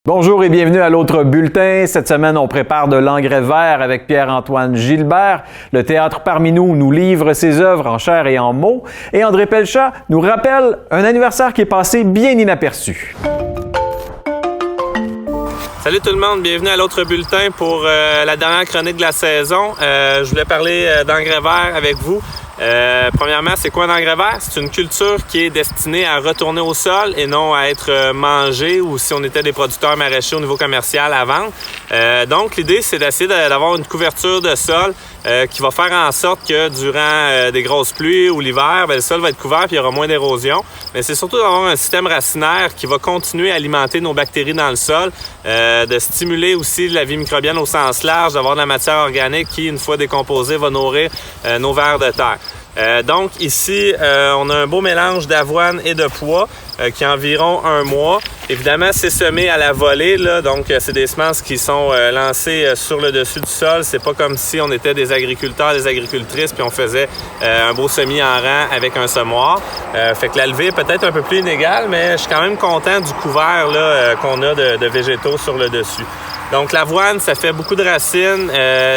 Bonjour et bienvenue à l'autre bulletin. Cette semaine, on prépare de l'engrais vert avec Pierre-Antoine Gilbert. Le Théâtre parmi nous livre ses œuvres en chair et en mots. Et André Pelchat nous rappelle un anniversaire qui est passé bien inaperçu. Salut tout le monde, bienvenue à l'autre bulletin pour la dernière chronique de la saison. Je voulais parler d'engrais vert avec vous. Premièrement, c'est quoi un engrais vert? C'est une culture qui est destinée à retourner au sol et non à être mangée ou si on était des producteurs maraîchers au niveau commercial à vendre. Donc, l'idée, c'est d'essayer d'avoir une couverture de sol qui va faire en sorte que durant des grosses pluies ou l'hiver, le sol va être couvert et il y aura moins d'érosion. Mais c'est surtout d'avoir un système racinaire qui va continuer à alimenter nos bactéries dans le sol, de stimuler aussi la vie microbienne au sens large, d'avoir de la matière organique qui, une fois décomposée, va nourrir nos vers de terre. Donc ici, on a un beau mélange d'avoine et de pois qui a environ un mois. Évidemment, c'est semé à la volée, là, donc c'est des semences qui sont lancées sur le dessus du sol. C'est pas comme si on était des agriculteurs, des agricultrices, puis on faisait un beau semis en rang avec un semoir. Fait que la levée est peut-être un peu plus inégale, mais je suis quand même content du couvert là, qu'on a de végétaux sur le dessus. Donc l'avoine, ça fait beaucoup de racines,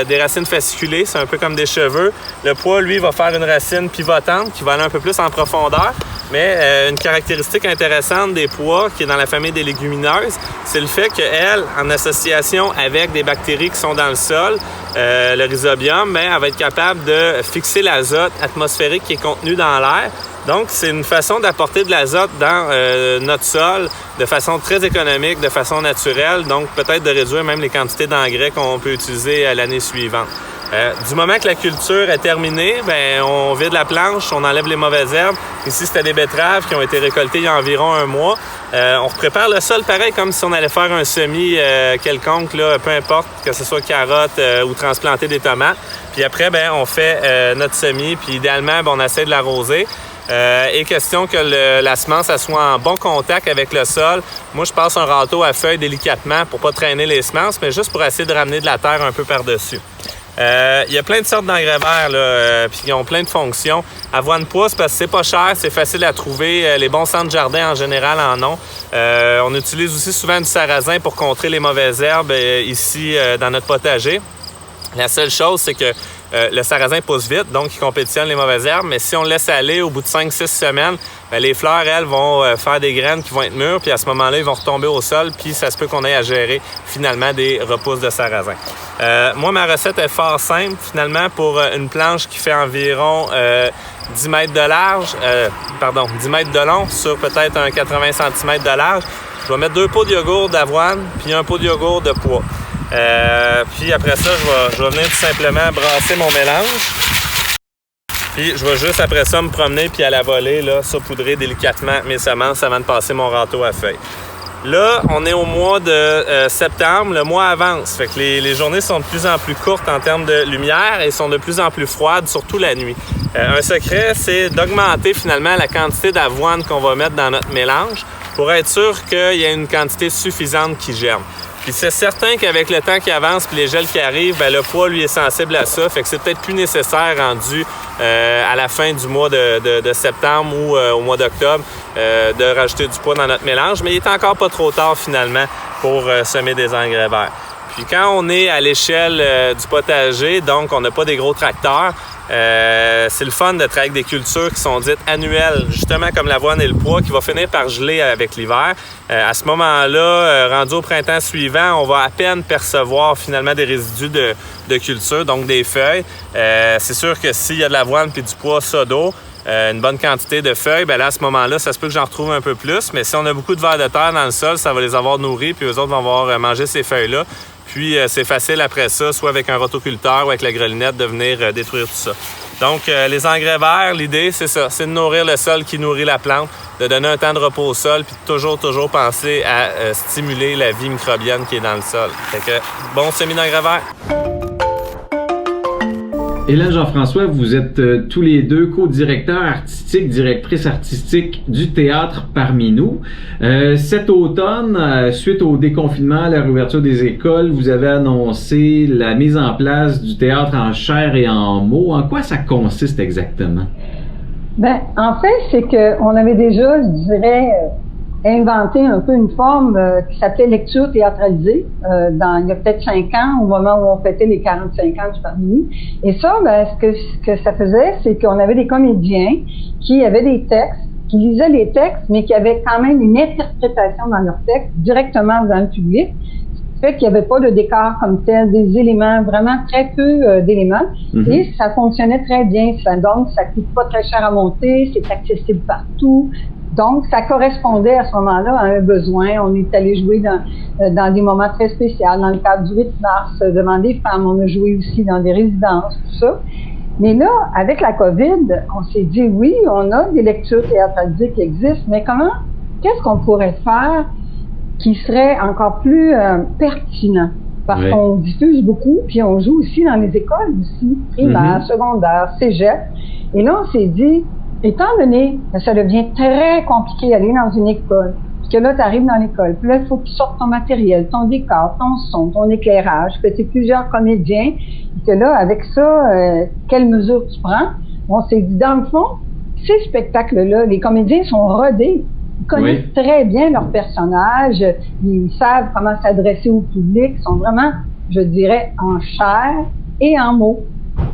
des racines fasciculées, c'est un peu comme des cheveux. Le pois, lui, va faire une racine pivotante qui va aller un peu plus en profondeur. Mais une caractéristique intéressante des pois, qui est dans la famille des légumineuses, c'est le fait qu'elle, en association avec des bactéries qui sont dans le sol, le rhizobium, elle va être capable de fixer l'azote atmosphérique qui est contenu dans l'air. Donc, c'est une façon d'apporter de l'azote dans notre sol de façon très économique, de façon naturelle, donc peut-être de réduire même les quantités d'engrais qu'on peut utiliser l'année suivante. Du moment que la culture est terminée, on vide la planche, on enlève les mauvaises herbes. Ici, c'était des betteraves qui ont été récoltées il y a environ un mois. On prépare le sol pareil comme si on allait faire un semis quelconque, là, peu importe, que ce soit carottes ou transplanter des tomates. Puis après, on fait notre semis, puis idéalement, on essaie de l'arroser. Et question que la semence elle soit en bon contact avec le sol. Moi, je passe un râteau à feuilles délicatement pour pas traîner les semences, mais juste pour essayer de ramener de la terre un peu par-dessus. Il y a plein de sortes d'engrais verts, puis ils ont plein de fonctions. Avoine pois, c'est parce que c'est pas cher, c'est facile à trouver. Les bons centres jardin en général en ont. On utilise aussi souvent du sarrasin pour contrer les mauvaises herbes ici dans notre potager. La seule chose, c'est que le sarrasin pousse vite, donc il compétitionne les mauvaises herbes, mais si on le laisse aller au bout de 5-6 semaines, les fleurs, elles, vont faire des graines qui vont être mûres, puis à ce moment-là, ils vont retomber au sol, puis ça se peut qu'on ait à gérer finalement des repousses de sarrasin. Moi, ma recette est fort simple, finalement, pour une planche qui fait environ 10 mètres de large, 10 mètres de long sur peut-être un 80 cm de large. Je vais mettre 2 pots de yogourt d'avoine, puis un pot de yogourt de pois. Puis après ça, je vais venir tout simplement brasser mon mélange. Puis je vais juste après ça me promener puis à la volée, là, saupoudrer délicatement mes semences avant de passer mon râteau à feuilles. Là, on est au mois de septembre, le mois avance. Fait que les journées sont de plus en plus courtes en termes de lumière et sont de plus en plus froides, surtout la nuit. Un secret, c'est d'augmenter finalement la quantité d'avoine qu'on va mettre dans notre mélange pour être sûr qu'il y a une quantité suffisante qui germe. Puis c'est certain qu'avec le temps qui avance puis les gels qui arrivent, le pois, lui, est sensible à ça. Fait que c'est peut-être plus nécessaire rendu à la fin du mois de septembre ou au mois d'octobre de rajouter du pois dans notre mélange. Mais il est encore pas trop tard, finalement, pour semer des engrais verts. Puis quand on est à l'échelle du potager, donc on n'a pas des gros tracteurs, c'est le fun de travailler avec des cultures qui sont dites annuelles, justement comme l'avoine et le pois, qui va finir par geler avec l'hiver. À ce moment-là, rendu au printemps suivant, on va à peine percevoir finalement des résidus de culture, donc des feuilles. C'est sûr que s'il y a de l'avoine puis du pois sodo, une bonne quantité de feuilles, là, à ce moment-là, ça se peut que j'en retrouve un peu plus. Mais si on a beaucoup de vers de terre dans le sol, ça va les avoir nourris, puis eux autres vont avoir mangé ces feuilles-là. Puis, c'est facile après ça, soit avec un rotoculteur ou avec la grelinette, de venir détruire tout ça. Donc, les engrais verts, l'idée, c'est ça. C'est de nourrir le sol qui nourrit la plante, de donner un temps de repos au sol, puis toujours penser à stimuler la vie microbienne qui est dans le sol. Fait que, bon semis d'engrais verts. Et là, Jean-François, vous êtes tous les deux co-directeurs artistiques, directrices artistiques du théâtre parmi nous. Cet automne, suite au déconfinement, à la réouverture des écoles, vous avez annoncé la mise en place du théâtre en chair et en mots. En quoi ça consiste exactement? En fait, c'est qu'on avait déjà, je dirais, inventé un peu une forme qui s'appelait lecture théâtralisée il y a peut-être 5 ans, au moment où on fêtait les 45 ans du Parmi. Et ça, ce que ça faisait, c'est qu'on avait des comédiens qui avaient des textes, qui lisaient les textes, mais qui avaient quand même une interprétation dans leurs textes directement dans le public. Fait qu'il n'y avait pas de décor comme tel, des éléments, vraiment très peu d'éléments. Mm-hmm. Et ça fonctionnait très bien. Donc, ça coûte pas très cher à monter, c'est accessible partout. Donc, ça correspondait à ce moment-là à un besoin. On est allé jouer dans des moments très spéciaux. Dans le cadre du 8 mars, devant des femmes, on a joué aussi dans des résidences, tout ça. Mais là, avec la COVID, on s'est dit, oui, on a des lectures théâtralisées qui existent, mais qu'est-ce qu'on pourrait faire qui serait encore plus pertinent? Parce qu'on diffuse beaucoup, puis on joue aussi dans les écoles aussi, primaires, secondaires, cégep. Et là, on s'est dit, étant donné que ça devient très compliqué d'aller dans une école, puis que là, tu arrives dans l'école, puis là, il faut que tu sortes ton matériel, ton décor, ton son, ton éclairage, que tu aies plusieurs comédiens, et que là, avec ça, quelles mesures tu prends? On s'est dit, dans le fond, ces spectacles-là, les comédiens sont rodés. Ils connaissent très bien leurs personnages, ils savent comment s'adresser au public, ils sont vraiment, je dirais, en chair et en mots.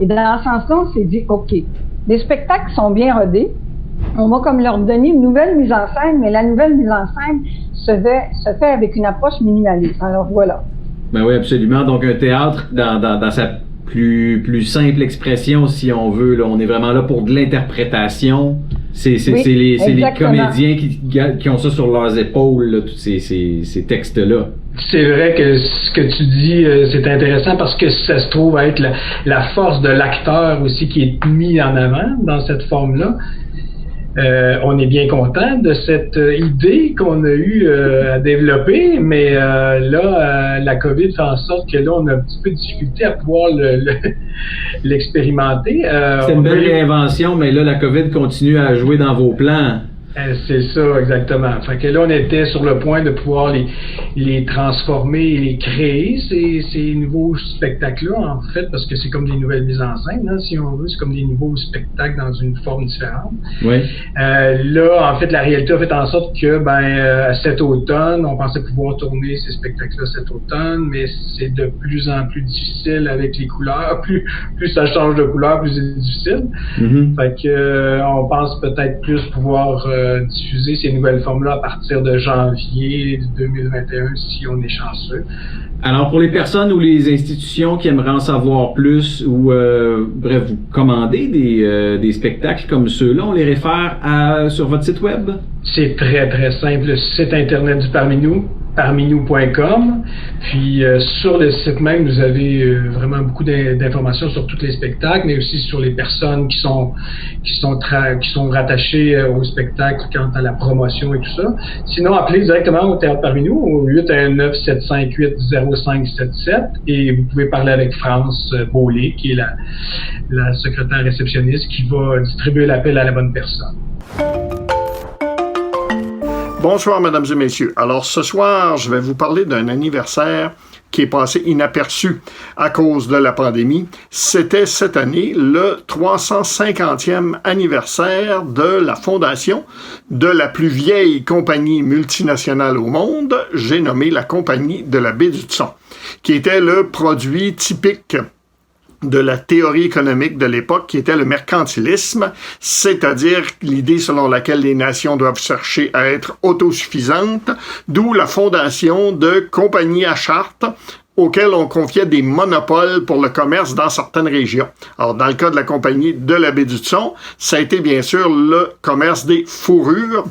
Et dans ce sens-là, on s'est dit, OK, les spectacles sont bien rodés, on va comme leur donner une nouvelle mise en scène, mais la nouvelle mise en scène se fait avec une approche minimaliste. Alors voilà. Ben oui, absolument. Donc un théâtre dans sa plus simple expression, si on veut, là, on est vraiment là pour de l'interprétation. C'est les comédiens qui ont ça sur leurs épaules, là, tous ces textes-là. C'est vrai que ce que tu dis, c'est intéressant parce que ça se trouve être la force de l'acteur aussi qui est mis en avant dans cette forme-là. On est bien content de cette idée qu'on a eu à développer, mais là, la COVID fait en sorte que là, on a un petit peu de difficulté à pouvoir l'expérimenter. C'est une belle réinvention, mais là, la COVID continue à jouer dans vos plans. C'est ça, exactement. Fait que là, on était sur le point de pouvoir les transformer et les créer, ces nouveaux spectacles-là, en fait, parce que c'est comme des nouvelles mises en scène, hein, si on veut, c'est comme des nouveaux spectacles dans une forme différente. Oui. Là, en fait, la réalité a fait en sorte que, cet automne, on pensait pouvoir tourner ces spectacles-là cet automne, mais c'est de plus en plus difficile avec les couleurs. Plus ça change de couleur, plus c'est difficile. Mm-hmm. Fait que, on pense peut-être plus pouvoir diffuser ces nouvelles formes-là à partir de janvier 2021 si on est chanceux. Alors, pour les personnes ou les institutions qui aimeraient en savoir plus ou, bref, vous commandez des spectacles comme ceux-là, on les réfère sur votre site web? C'est très, très simple. Le site Internet du Parmi-nous, parminou.com. Puis sur le site même, vous avez vraiment beaucoup d'informations sur tous les spectacles, mais aussi sur les personnes qui sont rattachées au spectacle quant à la promotion et tout ça. Sinon, appelez directement au Théâtre Parmi-nous au 819-758-0577 et vous pouvez parler avec France Beaulé, qui est la secrétaire réceptionniste, qui va distribuer l'appel à la bonne personne. Bonsoir, mesdames et messieurs. Alors, ce soir, je vais vous parler d'un anniversaire qui est passé inaperçu à cause de la pandémie. C'était cette année le 350e anniversaire de la fondation de la plus vieille compagnie multinationale au monde, j'ai nommé la Compagnie de la baie du Thon, qui était le produit typique de la théorie économique de l'époque, qui était le mercantilisme, c'est-à-dire l'idée selon laquelle les nations doivent chercher à être autosuffisantes, d'où la fondation de compagnies à charte auxquelles on confiait des monopoles pour le commerce dans certaines régions. Alors, dans le cas de la Compagnie de la baie du Thon, ça a été bien sûr le commerce des fourrures,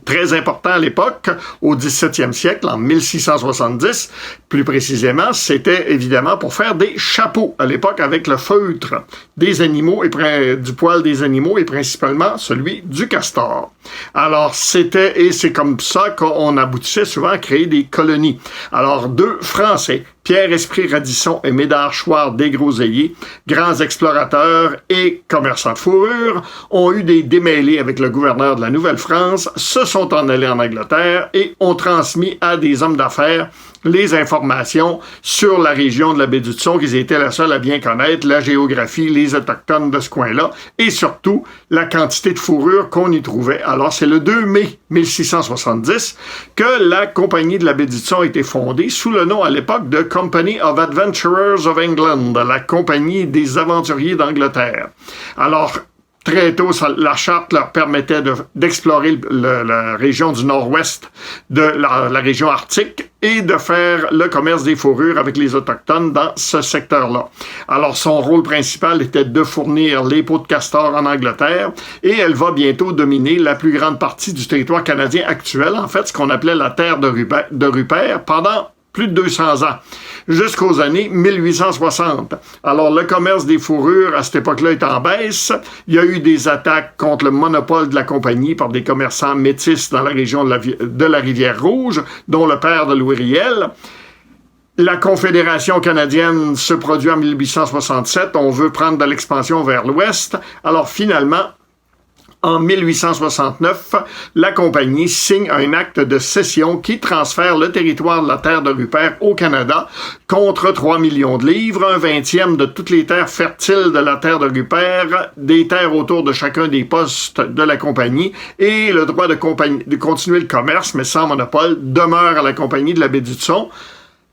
très important à l'époque, au 17e siècle, en 1670. Plus précisément, c'était évidemment pour faire des chapeaux à l'époque avec le feutre des animaux et du poil des animaux et principalement celui du castor. Alors, c'est comme ça qu'on aboutissait souvent à créer des colonies. Alors, deux Français, Pierre-Esprit Radisson et Médard Chouard Desgroseilliers, grands explorateurs et commerçants de fourrure, ont eu des démêlés avec le gouverneur de la Nouvelle-France, se sont en allés en Angleterre et ont transmis à des hommes d'affaires les informations sur la région de la baie du Tson, qu'ils étaient la seule à bien connaître, la géographie, les autochtones de ce coin-là, et surtout la quantité de fourrure qu'on y trouvait. Alors, c'est le 2 mai 1670 que la Compagnie de la baie du Tson a été fondée sous le nom à l'époque de Company of Adventurers of England, la Compagnie des aventuriers d'Angleterre. Alors, très tôt, la charte leur permettait d'explorer la région du nord-ouest de la région arctique et de faire le commerce des fourrures avec les Autochtones dans ce secteur-là. Alors, son rôle principal était de fournir les peaux de castor en Angleterre et elle va bientôt dominer la plus grande partie du territoire canadien actuel, en fait, ce qu'on appelait la terre de Rupert, pendant plus de 200 ans, jusqu'aux années 1860. Alors, le commerce des fourrures, à cette époque-là, est en baisse. Il y a eu des attaques contre le monopole de la compagnie par des commerçants métis dans la région de la Rivière-Rouge, dont le père de Louis Riel. La Confédération canadienne se produit en 1867. On veut prendre de l'expansion vers l'ouest. Alors, finalement, en 1869, la compagnie signe un acte de cession qui transfère le territoire de la terre de Rupert au Canada contre 3 millions de livres, un 20e de toutes les terres fertiles de la terre de Rupert, des terres autour de chacun des postes de la compagnie et le droit de continuer le commerce, mais sans monopole, demeure à la compagnie de la baie du Tson.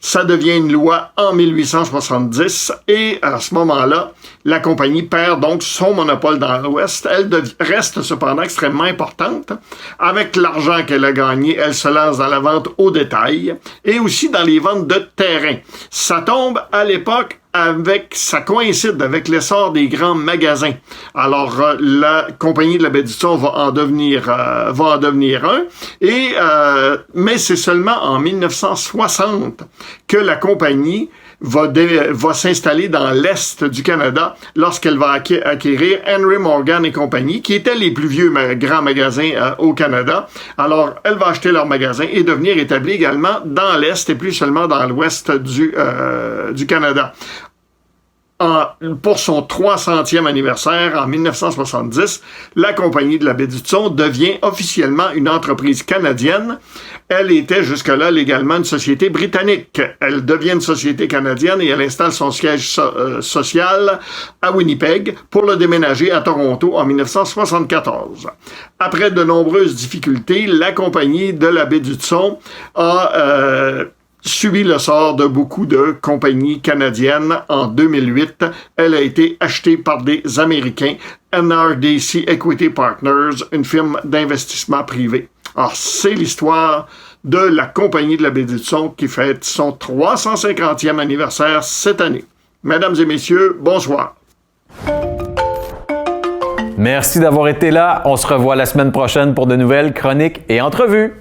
Ça devient une loi en 1870 et à ce moment-là, la compagnie perd donc son monopole dans l'Ouest. Elle reste cependant extrêmement importante. Avec l'argent qu'elle a gagné, elle se lance dans la vente au détail et aussi dans les ventes de terrain. Ça tombe à l'époque ça coïncide avec l'essor des grands magasins. Alors, la compagnie de la baie du Tson va en devenir un. Mais c'est seulement en 1960 que la compagnie va s'installer dans l'Est du Canada lorsqu'elle va acquérir Henry Morgan et compagnie, qui étaient les plus vieux grands magasins au Canada. Alors, elle va acheter leur magasin et devenir établie également dans l'Est et plus seulement dans l'Ouest du Canada. Pour son 300e anniversaire, en 1970, la Compagnie de la baie du Tson devient officiellement une entreprise canadienne. Elle était jusque-là légalement une société britannique. Elle devient une société canadienne et elle installe son siège social à Winnipeg pour le déménager à Toronto en 1974. Après de nombreuses difficultés, la Compagnie de la baie du Tson a subi le sort de beaucoup de compagnies canadiennes. En 2008, elle a été achetée par des Américains, NRDC Equity Partners, une firme d'investissement privé. Alors, c'est l'histoire de la Compagnie de la baie du Tson qui fête son 350e anniversaire cette année. Mesdames et messieurs, bonsoir. Merci d'avoir été là. On se revoit la semaine prochaine pour de nouvelles chroniques et entrevues.